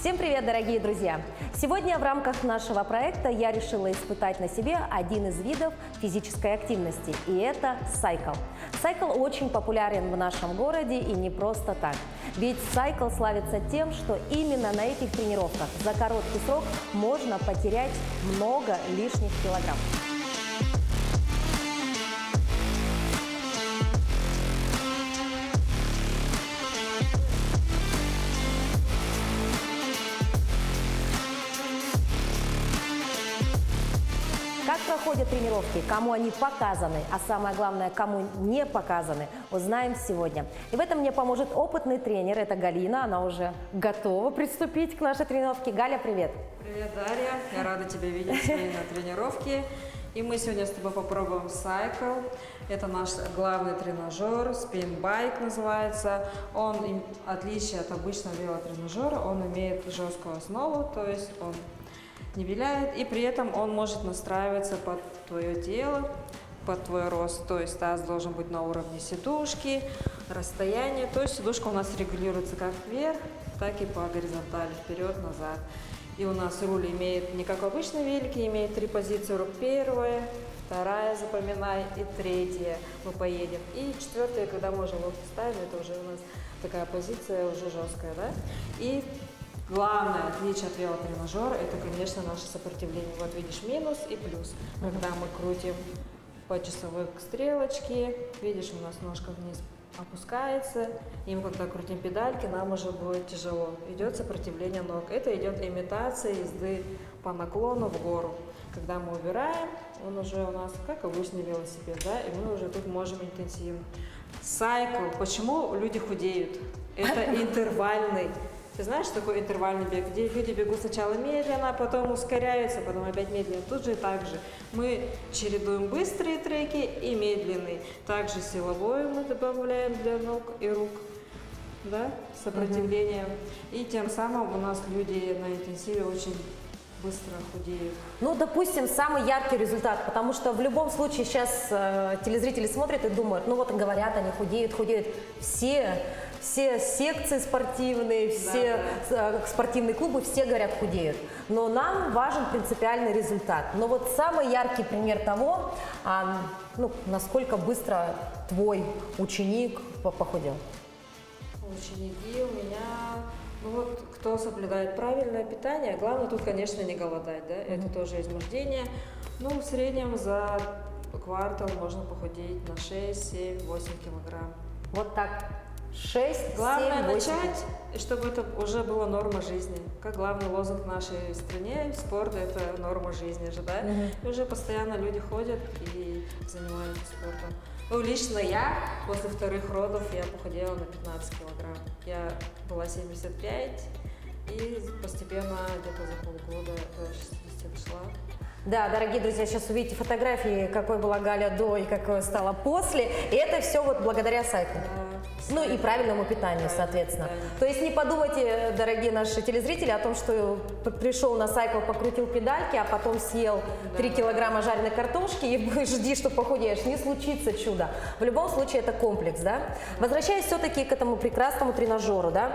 Всем привет, дорогие друзья! Сегодня в рамках нашего проекта я решила испытать на себе один из видов физической активности, и это сайкл. Сайкл очень популярен в нашем городе и не просто так. Ведь сайкл славится тем, что именно на этих тренировках за короткий срок можно потерять много лишних килограмм. Как проходят тренировки, кому они показаны, а самое главное, кому не показаны, узнаем сегодня. И в этом мне поможет опытный тренер, это Галина, она уже готова приступить к нашей тренировке. Галя, привет! Привет, Дарья, я рада тебя видеть сегодня на тренировке. И мы сегодня с тобой попробуем сайкл. Это наш главный тренажер, спин-байк называется. Он, в отличие от обычного велотренажера, он имеет жесткую основу, то есть он не виляет, и при этом он может настраиваться под твое тело, под твой рост. То есть таз должен быть на уровне сидушки, расстояние. То есть сидушка у нас регулируется как вверх, так и по горизонтали, вперед-назад. И у нас руль имеет, не как обычный велик, имеет 3 позиции рук. Первая, вторая, запоминай, и третья. Мы поедем. И четвертая, когда мы уже локти ставим, это уже у нас такая позиция уже жесткая, да? И главное отличие от велотренажера – это, конечно, наше сопротивление. Вот видишь минус и плюс. Когда мы крутим по часовой стрелочке, видишь, у нас ножка вниз опускается, и мы когда крутим педальки, нам уже будет тяжело. Идет сопротивление ног. Это идет имитация езды по наклону в гору. Когда мы убираем, он уже у нас как обычный велосипед, да, и мы уже тут можем интенсивно. Сайкл. Почему люди худеют? Это интервальный. Ты знаешь, что такое интервальный бег, где люди бегут сначала медленно, потом ускоряются, потом опять медленно. Тут же и так же. Мы чередуем быстрые треки и медленные. Также силовой мы добавляем для ног и рук, да, сопротивление. И тем самым у нас люди на интенсиве очень быстро худеют. Ну, допустим, самый яркий результат, потому что в любом случае сейчас телезрители смотрят и думают, ну вот говорят, они худеют. Все секции спортивные, все спортивные клубы, все говорят, худеют. Но нам важен принципиальный результат. Но вот самый яркий пример того, насколько быстро твой ученик похудел. Ученики у меня, кто соблюдает правильное питание, главное тут, конечно, не голодать, да, это тоже измождение. В среднем за квартал можно похудеть на 6, 7, 8 килограмм. Вот так. 6, Главное 7, 8. начать, чтобы это уже была норма жизни. Как главный лозунг в нашей стране, спорт – это норма жизни же, да? И уже постоянно люди ходят и занимаются спортом. Лично я после вторых родов я похудела на 15 килограмм. Я была 75 и постепенно где-то за полгода до 60 дошла. Да, дорогие друзья, сейчас увидите фотографии, какой была Галя до и какой стала после. И это все вот благодаря сайклу. Ну и правильному питанию, соответственно. То есть не подумайте, дорогие наши телезрители, о том, что пришел на сайкл, покрутил педальки, а потом съел 3 килограмма жареной картошки и жди, что похудеешь. Не случится чудо. В любом случае это комплекс, да? Возвращаясь все-таки к этому прекрасному тренажеру, да?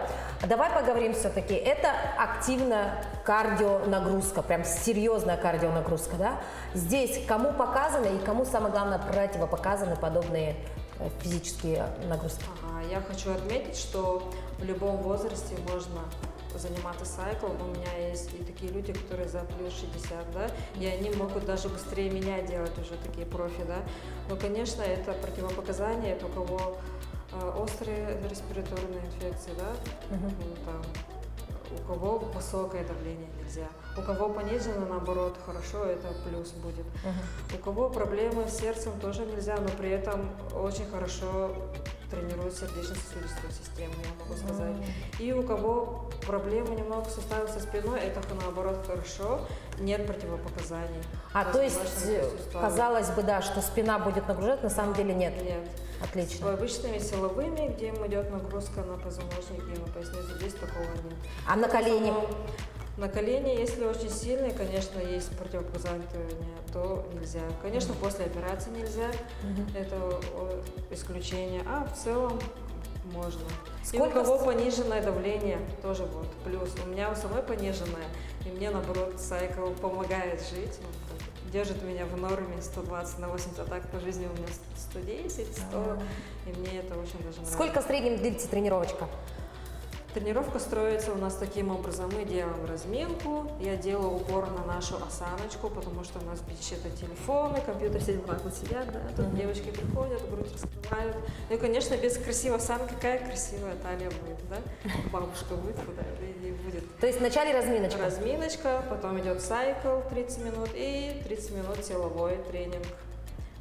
Давай поговорим все-таки. Это активная кардионагрузка, прям серьезная кардионагрузка, да? Здесь кому показаны и кому, самое главное, противопоказаны подобные физические нагрузки? Я хочу отметить, что в любом возрасте можно заниматься сайклом. У меня есть и такие люди, которые за плюс 60, да, и они могут даже быстрее меня делать, уже такие профи, да. Но, конечно, это противопоказание, это у кого острые респираторные инфекции, да, у кого высокое давление нельзя, у кого понижено, наоборот, хорошо, это плюс будет. У кого проблемы с сердцем тоже нельзя, но при этом очень хорошо тренирует сердечно-сосудистую систему, я могу сказать. И у кого проблемы немного в суставе со спиной, это наоборот хорошо, нет противопоказаний. То есть, казалось бы, да, что спина будет нагружать, на самом деле нет? Нет. Отлично. С обычными силовыми, где идет нагрузка на позвоночник и на поясницу, здесь такого нет. А на колени? На колени, если очень сильные, конечно, есть противопоказания, то нельзя. Конечно, после операции нельзя, это исключение. А в целом можно. Сколько И у кого пониженное давление, тоже вот плюс. У меня у самой пониженное, и мне, наоборот, Cycle помогает жить. Он как держит меня в норме 120 на 80, а так по жизни у меня 110, 100, и мне это очень даже нравится. Сколько в среднем длится тренировочка? Тренировка строится у нас таким образом. Мы делаем разминку, я делаю упор на нашу осаночку, потому что у нас это телефоны, компьютер, все вот так вот сидят, да, тут девочки приходят, грудь раскрывают. Ну и, конечно, без красивой осанки, какая красивая талия будет, да? Бабушка будет, куда и будет. То есть вначале разминочка? Разминочка, потом идет сайкл 30 минут и 30 минут силовой тренинг.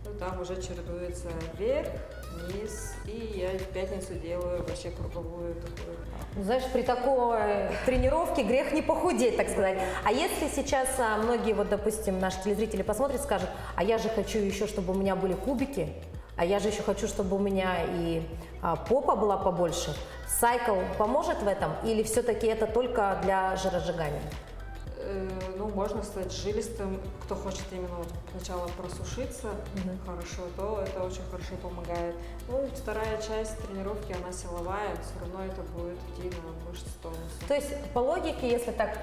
Ну, там уже чередуется вверх, вниз, и я в пятницу делаю вообще круговую такую. Знаешь, при такой тренировке грех не похудеть, так сказать. А если сейчас многие, вот, допустим, наши телезрители посмотрят, скажут, а я же хочу еще, чтобы у меня были кубики, а я же еще хочу, чтобы у меня и попа была побольше. Сайкл поможет в этом или все-таки это только для жиросжигания? Ну, можно стать жилистым, кто хочет именно вот сначала просушиться хорошо, то это очень хорошо помогает. Ну, и вторая часть тренировки, она силовая, все равно это будет идти на мышцы тонуса. То есть, по логике, если так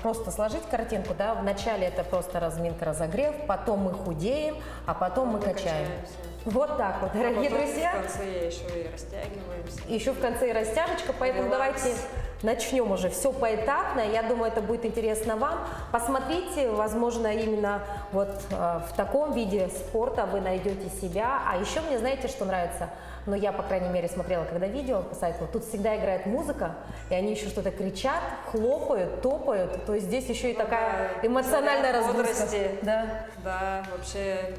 просто сложить картинку, да, вначале это просто разминка, разогрев, потом мы худеем, а потом мы качаем. Качаемся. Вот так вот, дорогие друзья. В конце еще и растягиваемся. Еще в конце и растяжечка, поэтому Релакс. давайте начнем уже все поэтапно. Я думаю, это будет интересно вам. Посмотрите, возможно, именно вот в таком виде спорта вы найдете себя. А еще мне, знаете, что нравится? Но я, по крайней мере, смотрела, когда видео по сайту, тут всегда играет музыка, и они еще что-то кричат, хлопают, топают. То есть здесь еще и такая эмоциональная заряд разгрузка. бодрости. Да. Да, вообще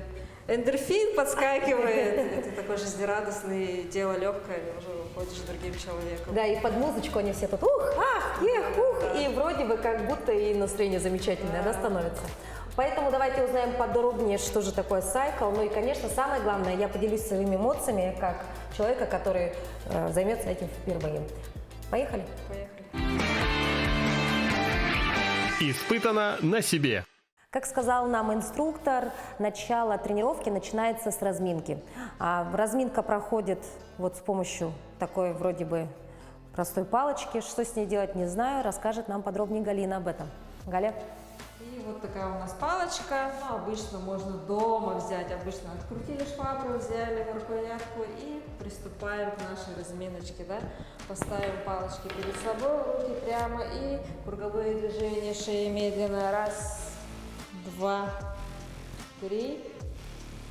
эндорфин подскакивает, ты такой жизнерадостный, тело легкое, и уже уходишь другим человеком. Да, и под музычку они все тут ух, ах, ех, ух, и вроде бы как будто и настроение замечательное, да, становится. Поэтому давайте узнаем подробнее, что же такое сайкл. Ну и, конечно, самое главное, я поделюсь своими эмоциями, как человека, который займется этим впервые. Поехали? Поехали. Испытано на себе. Как сказал нам инструктор, начало тренировки начинается с разминки. Разминка проходит вот с помощью такой вроде бы простой палочки. Что с ней делать, не знаю. Расскажет нам подробнее Галина об этом. Галя? И вот такая у нас палочка, ну, обычно можно дома взять, обычно открутили швабру, взяли рукоятку и приступаем к нашей разминочке, да. Поставим палочки перед собой, руки прямо и круговые движения шеи медленно, раз, 2, 3,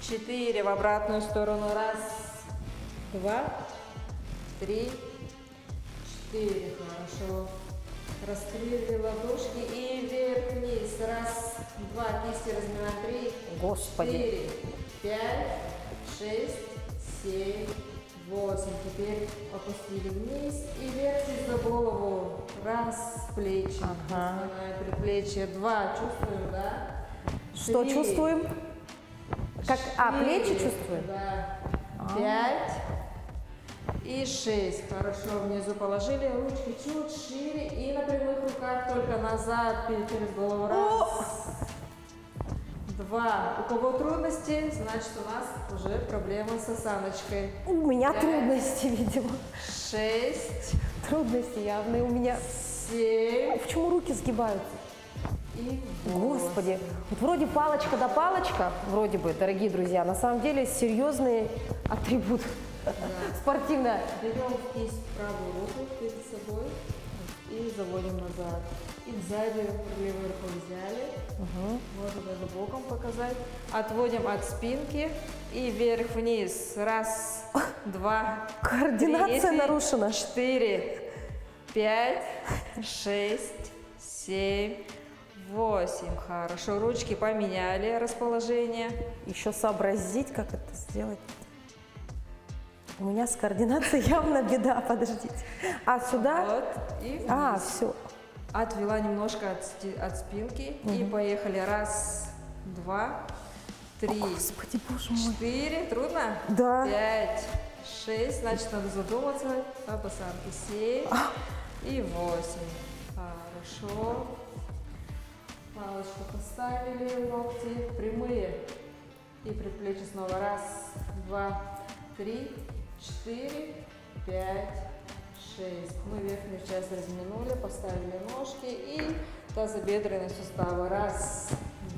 4, в обратную сторону, раз, 2, 3, 4, хорошо. Раскрыли ладошки и вверх-вниз. Раз, два, кисти разминаем. 3, Господи. 4, 5, 6, 7, 8. Теперь опустили вниз и вертите за голову. Раз, плечи. Ага. Предплечье. 2. Чувствуем, да? Что 3, чувствуем? Как, 4, плечи чувствуем? Да. 5. И 6. Хорошо, внизу положили, ручки чуть шире и на прямых руках только назад, через голову. Раз, 2. У кого трудности, значит у нас уже проблема с осаночкой. У меня 5, трудности, видимо. 6, Трудности явные у меня. 7 Почему руки сгибаются? и 8. Господи, вот вроде палочка да палочка, вроде бы, дорогие друзья, на самом деле серьезный атрибут. Спортивная. Берем кисть правую руку перед собой и заводим назад. И сзади левой рукой взяли. Можно даже боком показать. Отводим от спинки и вверх-вниз. Раз, два, Координация 3, нарушена. 4, 5, 6, 7, 8. Хорошо. Ручки поменяли расположение. Еще сообразить, как это сделать. У меня с координацией явно беда, подождите. А сюда? Вот. И А, вниз. все. Отвела немножко от спинки и поехали. Раз, два, 3, Господи, боже мой. 4, трудно? Да. 5, 6, значит надо задуматься об осанке. 7 и 8. Хорошо. Палочку поставили, локти прямые. И предплечья снова. Раз, два, 3, 4, 5, 6. Мы верхнюю часть разминули, поставили ножки и тазобедренные суставы. Раз,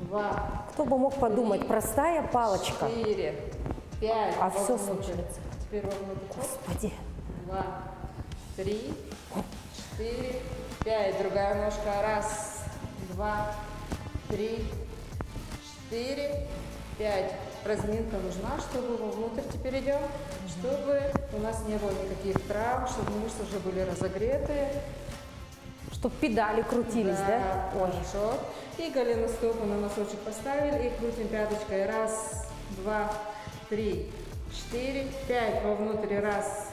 два, Кто бы мог подумать, простая палочка, 4, 5. а все Вовнутрь. случается. Теперь вовнутрь. Господи. 2, 3, 4, 5. Другая ножка. Раз, два, 3, 4, 5. Разминка нужна, чтобы вовнутрь теперь идем, чтобы у нас не было никаких травм, чтобы мышцы уже были разогреты. Чтоб педали крутились, да? Ой. Хорошо. И голеностопы на носочек поставили и крутим пяточкой. Раз, два, 3, 4, 5. Вовнутрь. Раз,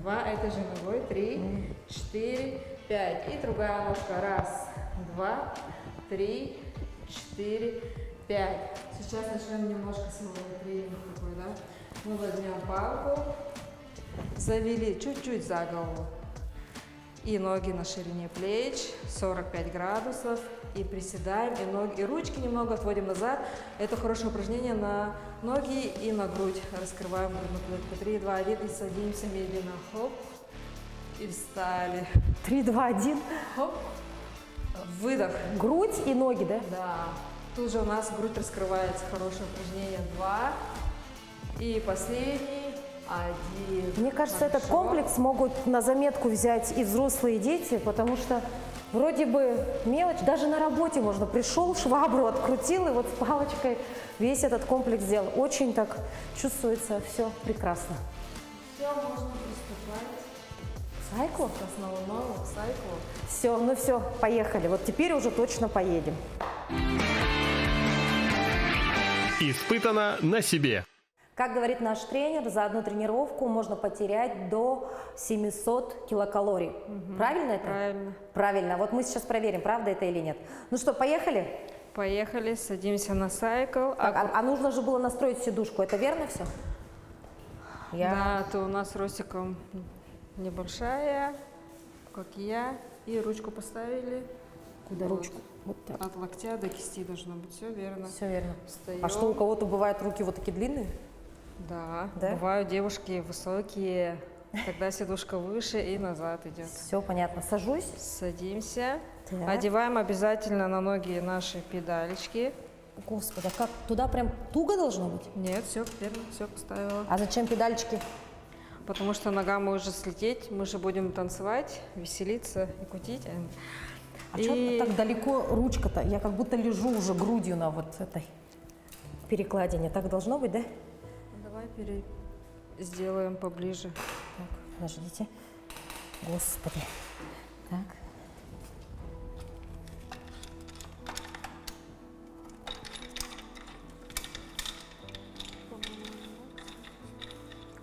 два. Этой же ногой. 3, 4, 5. И другая ножка. Раз, два, 3, 4, 5. Сейчас начнем немножко силовой тренинг такой, да? Мы возьмем палку, завели чуть-чуть за голову. И ноги на ширине плеч, 45 градусов. И приседаем, и ноги, и ручки немного отводим назад. Это хорошее упражнение на ноги и на грудь. Раскрываем грудную клетку. 3, 2, 1 и садимся медленно. Хоп. И встали. 3, 2, 1. Хоп. Выдох. Грудь и ноги, да? Да. Тут же у нас грудь раскрывается. Хорошее упражнение. 2. И последний. 1. Мне кажется, этот Хорошо. комплекс могут на заметку взять и взрослые, и дети, потому что вроде бы мелочь, даже на работе можно. Пришел, швабру открутил и вот с палочкой весь этот комплекс сделал. Очень так чувствуется, все прекрасно. Все, можно приступать Сайклу? к основному сайклу. Все, ну все, поехали. Вот теперь уже точно поедем. Испытано на себе. Как говорит наш тренер, за одну тренировку можно потерять до 700 килокалорий. Правильно это? Правильно. Правильно. Вот мы сейчас проверим, правда это или нет. Ну что, поехали? Поехали, садимся на сайкл. Так, а нужно же было настроить сидушку, это верно все? Да, то у нас с Росиком небольшая, как я. И ручку поставили. Куда Вот. ручку? Вот так. От локтя до кисти должно быть. Все верно. Все верно. Встаем. А что, у кого-то бывают руки вот такие длинные? Да, Да? бывают девушки высокие, тогда сидушка выше и назад идет. Все понятно. Сажусь. Садимся. Так. Одеваем обязательно на ноги наши педалечки. Господи, а как? Туда прям туго должно быть? Нет, все верно, все поставила. А зачем педальчики? Потому что нога может слететь, мы же будем танцевать, веселиться и кутить. А что так далеко ручка-то? Я как будто лежу уже грудью на вот этой перекладине. Так должно быть, да? Давай сделаем поближе. Так, подождите. Господи. Так.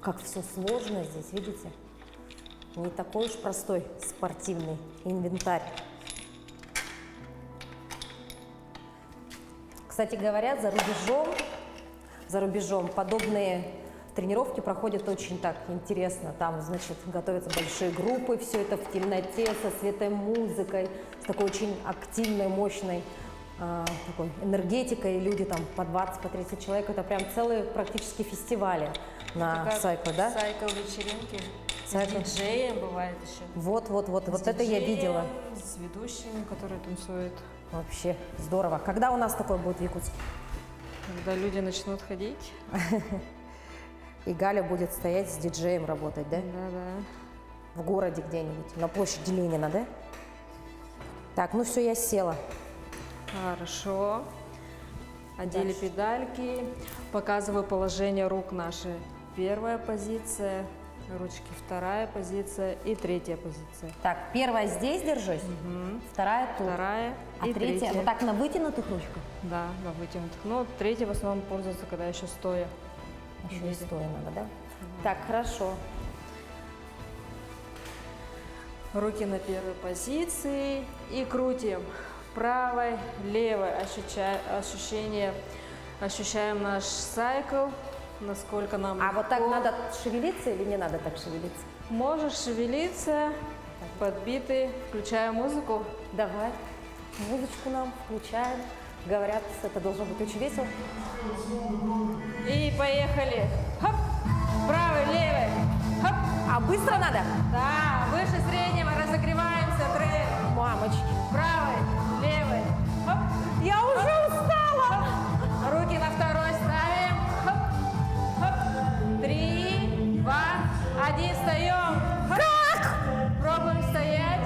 Как все сложно здесь, видите? Не такой уж простой спортивный инвентарь. Кстати говоря, за рубежом подобные тренировки проходят очень так интересно. Там, значит, готовятся большие группы, все это в темноте, со светой музыкой, с такой очень активной, мощной такой энергетикой. И люди там по 20, по 30 человек. Это прям целые практически фестивали на сайкле, да? Сайкл вечеринки. Сайкл. С диджеем бывает еще. Вот это я видела. С ведущими, которые танцуют. Вообще здорово. Когда у нас такое будет в Якутске? Когда люди начнут ходить. И Галя будет стоять с диджеем работать, да? Да-да. В городе где-нибудь, на площади Ленина, да? Так, ну все, я села. Хорошо. Одели Дальше. педальки. Показываю положение рук наши. Первая позиция, ручки вторая позиция и третья позиция. Так, первая здесь держусь, вторая тут. Вторая А и третья, ну так на вытянутых ручках? Да, на вытянутых. Но третья в основном пользуется, когда еще стоя. Еще и Видите? стоя надо, да? Так, хорошо. Руки на первой позиции и крутим правой, левой. Ощущаем наш сайкл, насколько нам А вот так легко. надо шевелиться или не надо так шевелиться? Можешь шевелиться, подбитый, включаем музыку. Давай, музычку нам включаем. Говорят, это должно быть очень весело. И поехали. Хоп, правой, левой, хоп, А быстро надо? Да, выше среднего разогреваемся. Трек. Мамочки. Правой, левой. Хоп. Я уже устала. Руки на второй ставим. Хоп. Хоп. 3, 2, 1. Встаем. Хоп. Как? Пробуем стоять.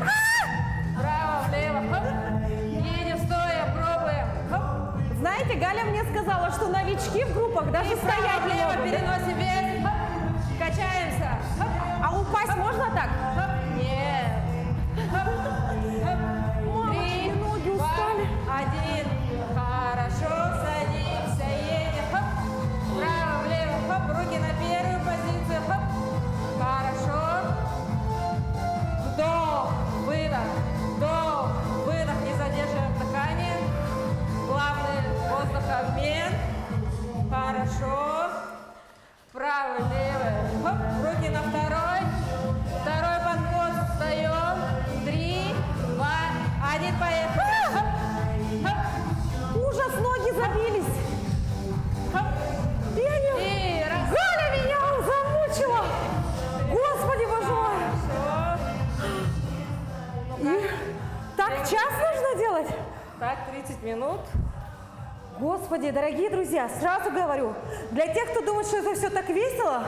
Право, влево. Хоп. Едем стоя, пробуем. Хоп. Знаете, Галя мне сказала, что новички в группах даже стоять Право, не влево могут, да? переносим вес. Хоп. Качаемся. Хоп. А упасть можно так? Хоп. Нет. Хоп. Хоп. Мамочки, 3, ноги 2, устали. 1. Хорошо, садимся, едем. Хоп. Право, влево. Хоп. Руки на первую позицию. Хоп. Хорошо. Вдох, выдох, вдох, выдох. Не задерживаем дыхание. Главный воздухообмен. Хорошо. Правый, левый. Хоп. Руки на второй. Второй подход. Встаем. 3, 2, 1. Поехали. Хоп. Хоп. Ужас, ноги забились. Хоп. Я не... И раз. Галя меня замучила. Господи, боже мой. Хорошо. И так час нужно делать? Так, 30 минут. Господи, дорогие друзья, сразу говорю, для тех, кто думает, что это все так весело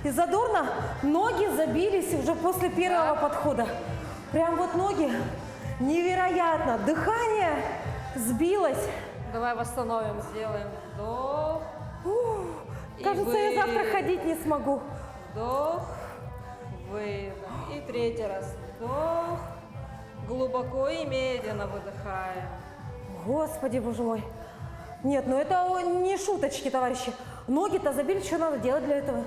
и задорно, ноги забились уже после первого подхода. Прям вот ноги невероятно. Дыхание сбилось. Давай восстановим, сделаем вдох. И Кажется, я завтра выдох. ходить не смогу. Вдох, выдох. И третий раз. Вдох. Глубоко и медленно выдыхаем. Господи, боже мой. Нет, ну это не шуточки, товарищи. Ноги-то забили, что надо делать для этого?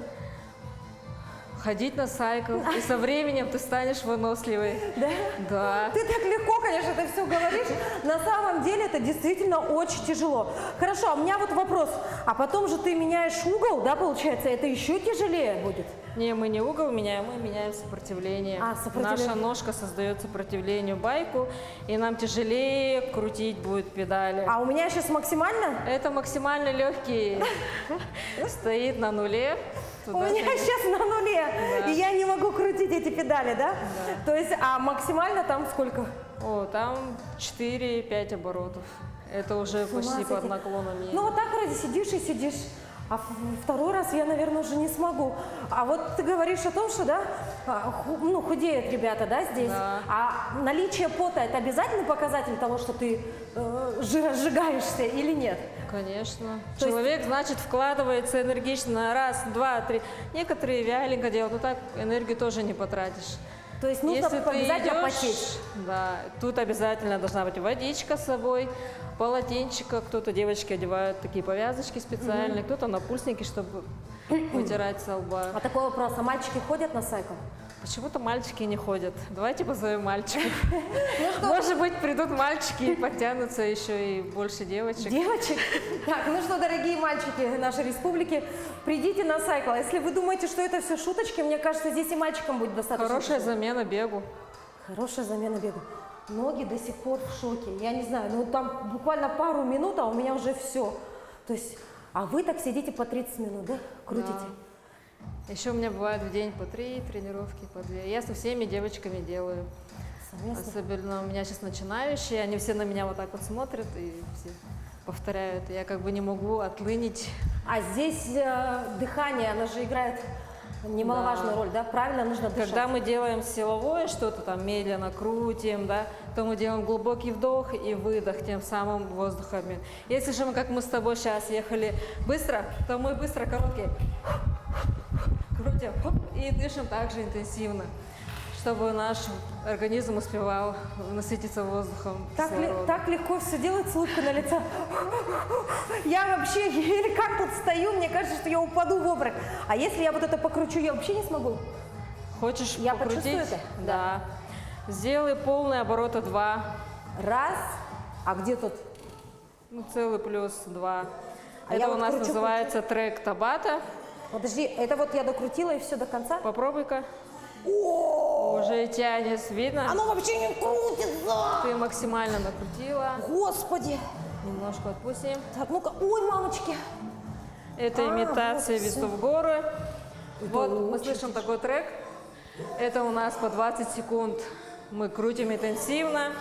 Ходить на сайкл, и со временем ты станешь выносливой. Да? Да. Ты так легко, конечно, это все говоришь. На самом деле это действительно очень тяжело. Хорошо, а у меня вот вопрос. А потом же ты меняешь угол, да, получается? Это еще тяжелее будет? Не, мы не угол меняем, мы меняем сопротивление. А, сопротивление. Наша ножка создает сопротивление байку, и нам тяжелее крутить будет педали. А у меня сейчас максимально? Это максимально легкий. Стоит на нуле. У Туда меня ходить. сейчас на нуле, Да. и я не могу крутить эти педали, да? Да. То есть, а максимально там сколько? О, там 4-5 оборотов. Это уже С ума почти под сойти. наклоном едет. Ну вот так вроде сидишь и сидишь. А второй раз я, наверное, уже не смогу. А вот ты говоришь о том, что, да, ну, худеют ребята, да, здесь. Да. А наличие пота – это обязательный показатель того, что ты жиросжигаешься или нет? Конечно. То есть- Человек, значит, вкладывается энергично. Раз, два, три. Некоторые вяленько делают, но так энергию тоже не потратишь. То есть нужно Если ты обязательно идешь, потеть. да, тут обязательно должна быть водичка с собой, полотенчика. Кто-то, девочки, одевают такие повязочки специальные, кто-то напульсники, чтобы вытирать со лба. А такой вопрос, а мальчики ходят на сайкл? Почему-то мальчики не ходят. Давайте позовем мальчиков. Ну Может быть, придут мальчики и подтянутся еще и больше девочек. Девочек? Так, ну что, дорогие мальчики нашей республики, придите на сайкл. А если вы думаете, что это все шуточки, мне кажется, здесь и мальчикам будет достаточно. Хорошая замена бегу. Хорошая замена бега. Ноги до сих пор в шоке. Я не знаю, ну там буквально пару минут, а у меня уже все. То есть, а вы так сидите по 30 минут, да? Крутите? Еще у меня бывает в день по 3 тренировки, по 2. Я со всеми девочками делаю. Совместно? Особенно у меня сейчас начинающие, они все на меня вот так вот смотрят и все повторяют. Я как бы не могу отлынить. А здесь дыхание, оно же играет немаловажную Да. роль, да? Правильно нужно дышать. Когда мы делаем силовое что-то, там медленно крутим, да, то мы делаем глубокий вдох и выдох, тем самым воздухом. Если же мы, как мы с тобой сейчас ехали быстро, то мы быстро короткие крутим хоп, и дышим также интенсивно, чтобы наш организм успевал насытиться воздухом. кислородом. Так легко все делать с улыбкой на лице. Я вообще еле как тут стою, мне кажется, что я упаду в обморок. А если я вот это покручу, я вообще не смогу. Хочешь Я покрутить? почувствую это? Да. Сделай полные обороты 2. Раз. А где тут? Ну, целый плюс 2. А Это я у вот нас кручу, называется трек Табата. Подожди, это вот я докрутила и все до конца? Попробуй-ка. Уже тянет, видно? Оно вообще не крутится! Ты максимально накрутила. Господи! Немножко отпустим. Так, ну-ка, ой, мамочки! Это имитация вот всё. весов горы. Вот мы слышим такой трек. Это у нас по 20 секунд. Мы крутим интенсивно,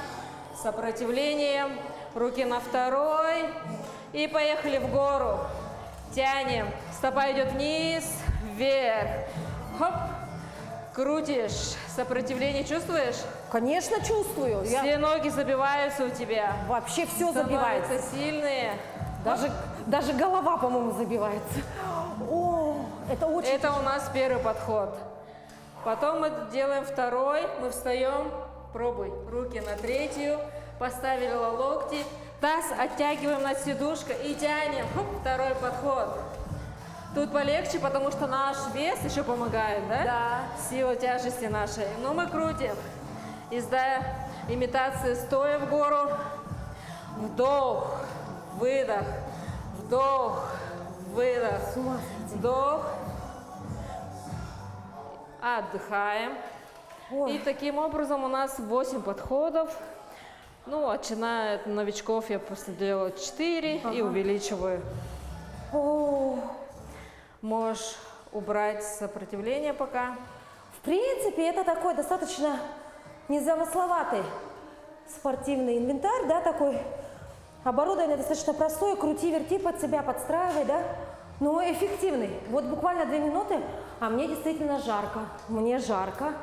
с сопротивлением. Руки на второй. И поехали в гору. Тянем. Стопа идет вниз, вверх. Хоп. Крутишь. Сопротивление чувствуешь? Конечно, чувствую. Все ноги забиваются у тебя. Вообще все забивается. Становятся сильные. Даже голова, по-моему, забивается. О, это очень... Это у нас первый подход. Потом мы делаем второй. Мы встаем. Пробуй. Руки на третью. Поставили локти. Таз оттягиваем над сидушкой и тянем. Хоп, второй подход. Тут полегче, потому что наш вес еще помогает, да? Да. Сила тяжести нашей. Но мы крутим. Имитация стоя в гору. Вдох, выдох, вдох, выдох, С ума сойти. вдох. Отдыхаем. Ой. И таким образом у нас 8 подходов. Ну, начиная от новичков я просто делаю 4 и увеличиваю. О, Можешь убрать сопротивление пока. в принципе, это такой достаточно незамысловатый спортивный инвентарь, да, такой. Оборудование достаточно простое, крути-верти под себя, подстраивай, да, но эффективный. Вот буквально 2 минуты, а мне действительно жарко. Мне жарко.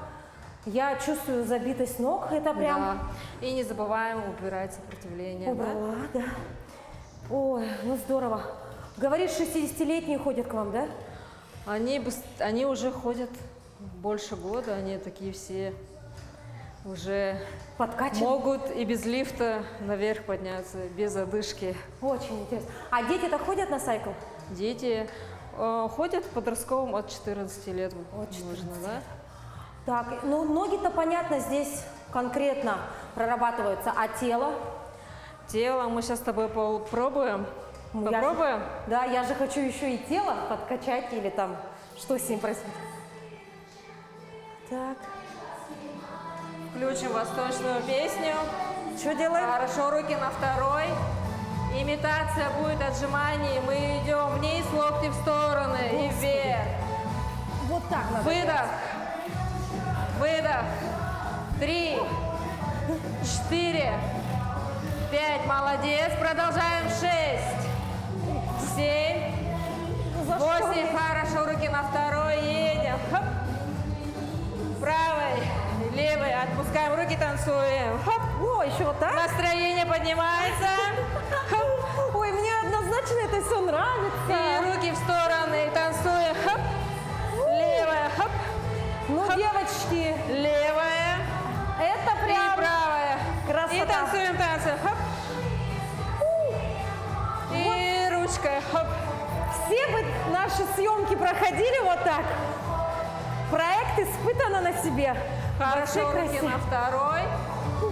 Я чувствую забитость ног, это прям... Да. И не забываем убирать сопротивление. Да? Убрала, да. Ой, ну здорово. Говоришь, 60-летние ходят к вам, да? Они уже ходят больше года, они такие все уже Подкачаны. могут и без лифта наверх подняться, без одышки. Очень интересно. А дети-то ходят на сайкл? Дети ходят в подростковом от 14 лет. От 14 можно, да? Так, ну ноги-то, понятно, здесь конкретно прорабатываются, а тело? Тело мы сейчас с тобой попробуем. Ну, я же- Попробуем? Да, я же хочу еще и тело подкачать или там, что с ним происходит. Так, Включим восточную песню. что делаем? Хорошо, руки на второй. Имитация будет отжиманий. Мы идем вниз, локти в стороны и Господи. вверх. Вот так надо. Выдох. Выдох. 3, 4, 5. Молодец. Продолжаем. 6, 7, За что 8. мне? Хорошо. Руки на второй. Едем. Хоп. Правой, левой. Отпускаем руки, танцуем. Хоп. О, еще вот так? Настроение поднимается. Хоп. Ой, мне однозначно это все И нравится. руки в стороны. Танцуем. Хоп. Левая. Хоп. Ну, Хоп. девочки, Левая. это И прям... правая. красота. И танцуем, танцуем. Хоп. И ручкой. Хоп. Все бы наши съемки проходили вот так. Проект испытано на себе. Хорошо, Вообще руки красиво. на второй.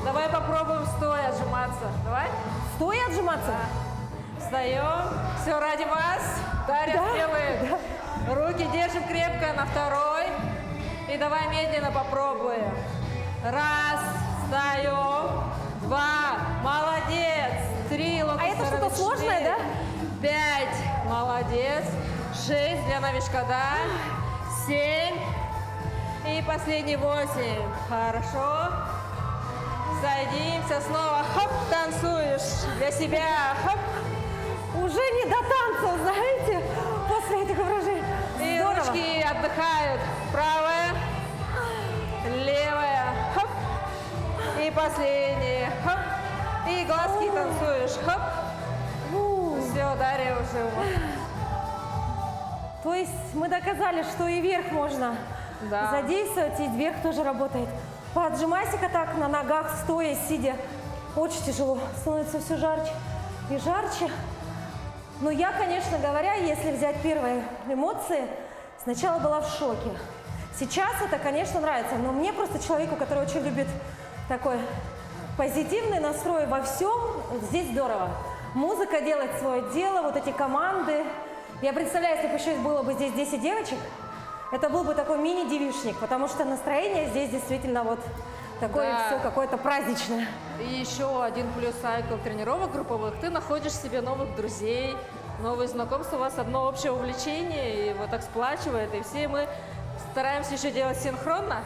Давай попробуем стоя отжиматься. Давай. Стоя отжиматься? Встаем. Все ради вас. Дарья Да, сделает. Руки держим крепко на второй. И давай медленно попробуем. Раз. Встаем. 2. Молодец. 3. Локти А это в стороны. что-то сложное, 4, да? 5. Молодец. 6 для новичка, да. 7. И последний 8. Хорошо. Садимся снова. Хоп, танцуешь для себя. Хоп. Уже не до танцев, знаете, после этих упражнений. И Здорово. ручки отдыхают. Правая, левая. Хоп. И последние. Хоп. И глазки танцуешь. Хоп. Все, Дарья уже. То есть мы доказали, что и верх можно Да. задействовать, и верх тоже работает. Поотжимайся-ка так на ногах, стоя, сидя. Очень тяжело, становится все жарче и жарче. Но я, конечно говоря, если взять первые эмоции, сначала была в шоке. Сейчас это, конечно, нравится, но мне просто человеку, который очень любит такой позитивный настрой во всем, здесь здорово. Музыка делает свое дело, вот эти команды. Я представляю, если бы еще было бы здесь 10 девочек, это был бы такой мини-девичник, потому что настроение здесь действительно вот такое Да. все какое-то праздничное. И еще один плюс сайкл тренировок групповых. Ты находишь себе новых друзей, новые знакомства. У вас одно общее увлечение, и вот так сплачивает. И все мы Стараемся еще делать синхронно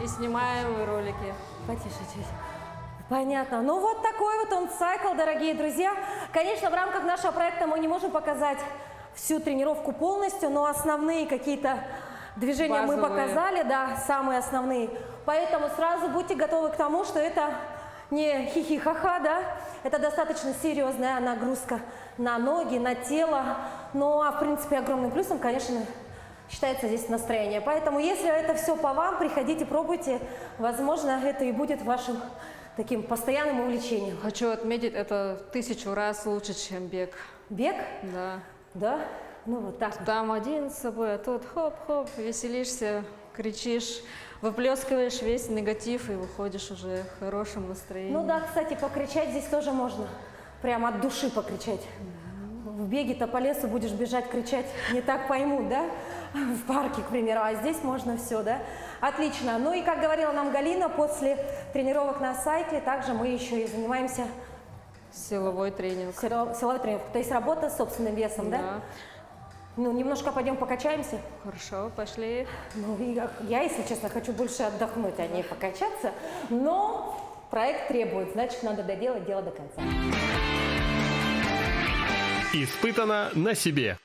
и снимаем ролики. Потише чуть. Понятно. Ну вот такой вот он сайкл, дорогие друзья. Конечно, в рамках нашего проекта мы не можем показать всю тренировку полностью, но основные какие-то движения мы Базовые. показали, да, самые основные. Поэтому сразу будьте готовы к тому, что это не хихи-ха-ха, да, это достаточно серьезная нагрузка на ноги, на тело. Ну а в принципе огромным плюсом, конечно, считается здесь настроение. Поэтому если это все по вам, приходите, пробуйте. Возможно, это и будет вашим таким постоянным увлечением. Хочу отметить, это 1000 раз лучше, чем бег. Бег? Да. Да? Ну вот так вот. Там один с собой, а тут хоп-хоп, веселишься, кричишь, выплескиваешь весь негатив и выходишь уже в хорошем настроении. Ну да, кстати, покричать здесь тоже можно. Прямо от души покричать. В беге-то по лесу будешь бежать, кричать, не так поймут, да? В парке, к примеру, а здесь можно все, да? Отлично. Ну и, как говорила нам Галина, после тренировок на сайкле также мы еще и занимаемся Силовой тренинг. силовой тренировкой, то есть работа с собственным весом, да? Ну, немножко пойдем покачаемся. Хорошо, пошли. Ну, и я, если честно, хочу больше отдохнуть, а не покачаться, но проект требует, значит, надо доделать дело до конца. Испытано на себе.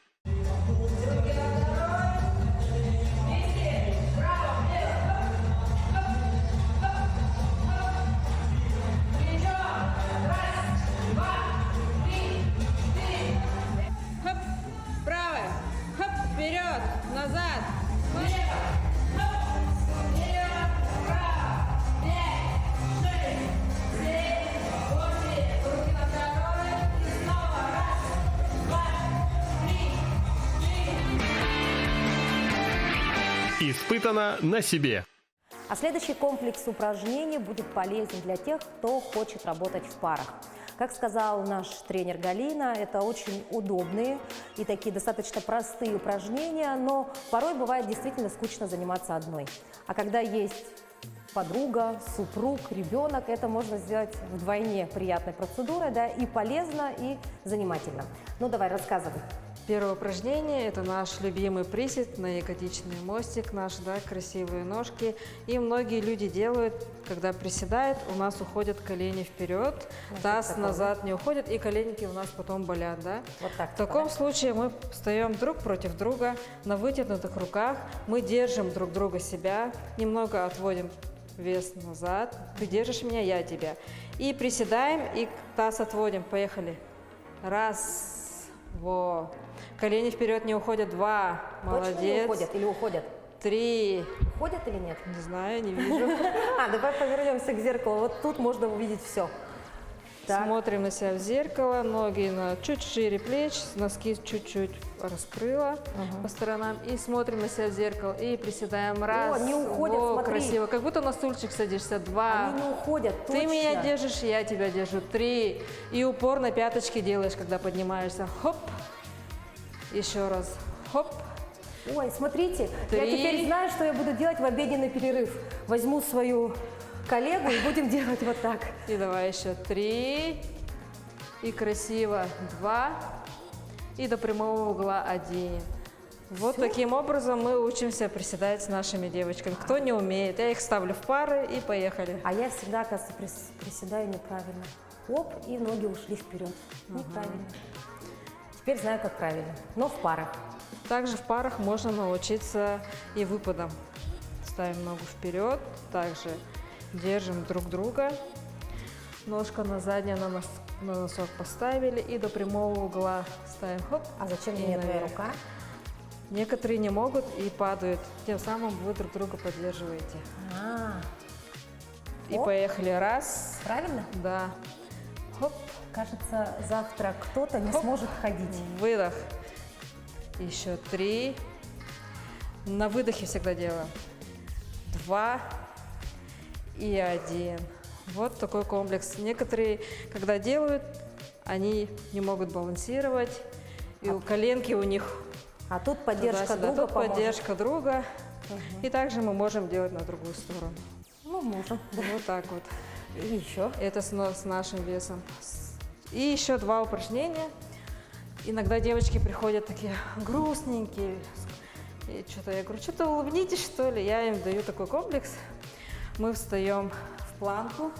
Хоп, правая, хоп, вперед, назад. Испытано на себе. А следующий комплекс упражнений будет полезен для тех, кто хочет работать в парах. Как сказал наш тренер Галина, это очень удобные и такие достаточно простые упражнения, но порой бывает действительно скучно заниматься одной. А когда есть подруга, супруг, ребенок, это можно сделать вдвойне приятной процедурой, да, и полезно, и занимательно. Ну давай, рассказывай. Первое упражнение – это наш любимый присед на ягодичный мостик, наши, да, красивые ножки. И многие люди делают, когда приседают, у нас уходят колени вперед, таз такое, назад не уходит, и коленки у нас потом болят, да? Вот так. В таком случае мы встаем друг против друга на вытянутых руках, мы держим друг друга себя, немного отводим вес назад, ты держишь меня, я тебя. И приседаем, и таз отводим, поехали. Раз, во. Колени вперед не уходят, 2, молодец. Точно не уходят или уходят? 3, Уходят или нет? не знаю, не вижу. Давай повернемся к зеркалу. Вот тут можно увидеть все. Так. Смотрим на себя в зеркало, ноги на чуть шире плеч, носки чуть-чуть раскрыла по сторонам. И смотрим на себя в зеркало и приседаем. Раз, не уходят, во, смотри. красиво. Как будто на стульчик садишься. 2, Они не уходят, ты точно. меня держишь, я тебя держу. 3, и упор на пяточки делаешь, когда поднимаешься. Хоп, еще раз, хоп. Ой, смотрите, я 3. теперь знаю, что я буду делать в обеденный перерыв. Возьму свою коллегу и будем делать вот так. И давай еще 3, и красиво 2, и до прямого угла 1. Вот таким образом мы учимся приседать с нашими девочками. Кто не умеет, я их ставлю в пары и поехали. А я всегда, оказывается, приседаю неправильно. Оп, и ноги ушли вперед. Неправильно. Теперь знаю, как правильно, но в парах. Также в парах можно научиться и выпадам. Ставим ногу вперед, также держим друг друга. Ножка на заднее, на носок поставили и до прямого угла ставим. Хоп. А зачем и мне твоя наверх. рука? Некоторые не могут и падают. Тем самым вы друг друга поддерживаете. И Оп. поехали. Раз. Правильно? Да. Хоп. Кажется, завтра кто-то не сможет ходить. Выдох. Еще 3. На выдохе всегда делаем. 2 и 1. Вот такой комплекс. Некоторые, когда делают, они не могут балансировать. И у коленки у них А тут поддержка туда-сюда. друга Тут поможет. поддержка друга. И также мы можем делать на другую сторону. Ну, можем. Вот так вот. И еще. Это с нашим весом. И еще 2 упражнения. Иногда девочки приходят такие грустненькие, И что-то я говорю, что-то улыбнитесь, что ли. Я им даю такой комплекс. Мы встаем в планку.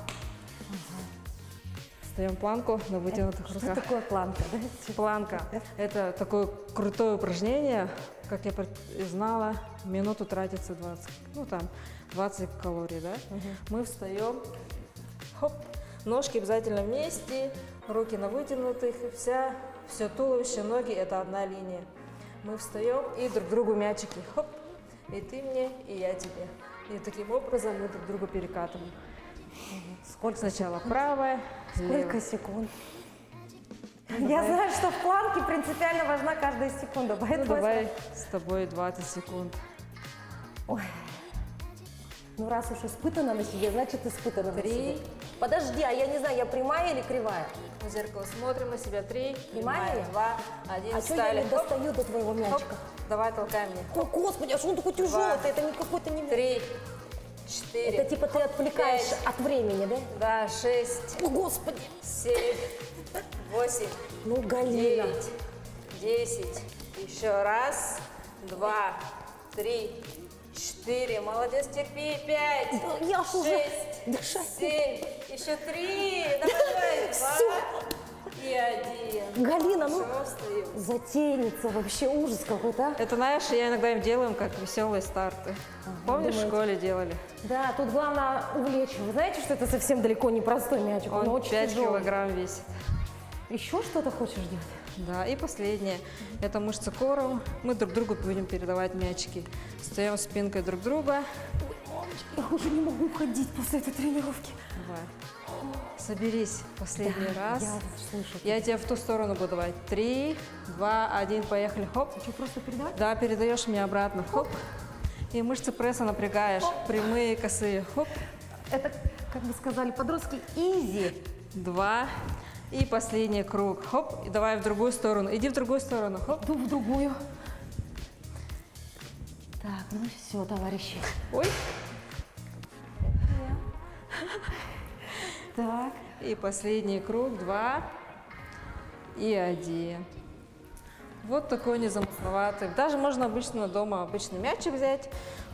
Встаем в планку на вытянутых Что руках. такое планка, да? Планка. Это такое крутое упражнение, как я знала, минуту тратится 20, ну там 20 калорий, да? Мы встаем, хоп, ножки обязательно вместе, руки на вытянутых, все туловище, ноги, это одна линия. Мы встаем и друг другу мячики, хоп, и ты мне, и я тебе. И таким образом мы друг друга перекатываем. Сколько Сначала правая, Сколько левая. секунд? Я знаю, что в планке принципиально важна каждая секунда, Ну, поэтому... давай с тобой 20 секунд. Ой. Ну, раз уж испытано на себе, значит испытано на 3. себе. Подожди, а я не знаю, я прямая или кривая? В зеркало смотрим на себя. 3, Прямая? 2, 1, А что я не встали. достаю до твоего Хоп. мячика? Давай, толкай мне. О, Господи, а что он такой тяжелый? Это не какой-то не... 3, 4, Это типа ты отвлекаешь 5. от времени, да? Да, 6, О, Господи! 7, 8, Ну, Галина. 9, 10. Еще раз, 2, 3, 4. Молодец, терпи. 5, Ну, я ж уже 6, дышать 7. Еще 3. Давай, 2 и 1. Галина, ну, Все, встаем. затейница, вообще ужас какой-то, а? Это, знаешь, я иногда им делаем как веселые старты. Помнишь, в думаете? школе делали? Да, тут главное увлечь. Вы знаете, что это совсем далеко не простой мячик, он Он очень 5 тяжелый. килограмм весит. Еще что-то хочешь делать? Да, и последнее. Это мышца кора. Мы друг другу будем передавать мячики. Встаем спинкой друг друга. Я уже не могу уходить после этой тренировки. Давай. Соберись. Последний раз. Я слышу. Я тебе в ту сторону буду давать. 3, 2, 1, поехали. Хоп. Что, просто передать? Да, передаешь мне обратно. Хоп. И мышцы пресса напрягаешь. Прямые, косые. Хоп. Это, как бы сказали подростки, изи. 2. И последний круг. Хоп. И давай в другую сторону. Иди в другую сторону. Хоп. Иду в другую. Так, ну все, товарищи. Ой. Так. И последний круг. 2 и 1. Вот такой незамысловатый. Даже можно обычно дома обычный мячик взять.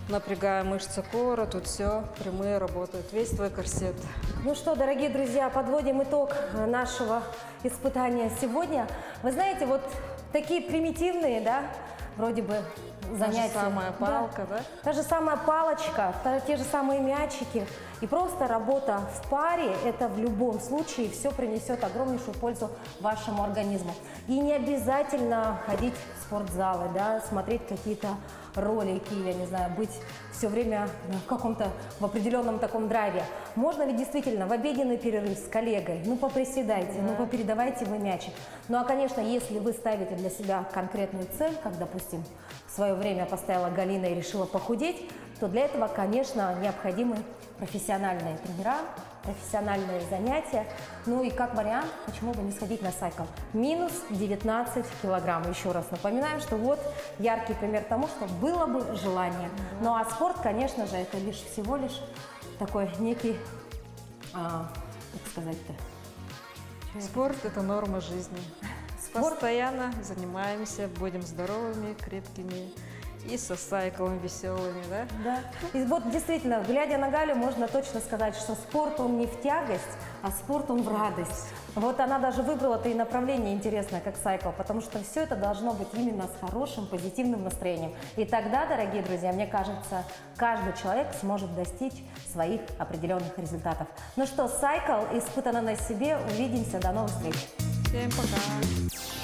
Напрягая мышцы кора. Тут все прямые работают. Весь твой корсет. Ну что, дорогие друзья, подводим итог нашего испытания сегодня. Вы знаете, вот такие примитивные, да, вроде бы занятия. Та же самая палка, да? Та же самая палочка, те же самые мячики. И просто работа в паре, это в любом случае все принесет огромнейшую пользу вашему организму. И не обязательно ходить в спортзалы, да, смотреть какие-то ролики, я не знаю, быть все время в определенном таком драйве. Можно ли действительно в обеденный перерыв с коллегой, ну поприседайте, ну попередавайте вы мячик. Ну а конечно, если вы ставите для себя конкретную цель, как, допустим, в свое время поставила Галина и решила похудеть, то для этого, конечно, необходимы профессиональные тренера, профессиональные занятия. Ну и как вариант, почему бы не сходить на сайкл? Минус 19 килограмм. Еще раз напоминаем, что вот яркий пример тому, что было бы желание. Ну а спорт, конечно же, это всего лишь такой некий, как сказать-то? Спорт – это норма жизни. Спорт. Постоянно занимаемся, будем здоровыми, крепкими и со сайклом веселыми, да? Да. И вот действительно, глядя на Галю, можно точно сказать, что спорт он не в тягость, а спорт он в радость. Вот она даже выбрала-то и направление интересное, как сайкл, потому что все это должно быть именно с хорошим, позитивным настроением. И тогда, дорогие друзья, мне кажется, каждый человек сможет достичь своих определенных результатов. Ну что, сайкл испытано на себе. Увидимся. До новых встреч. Всем пока!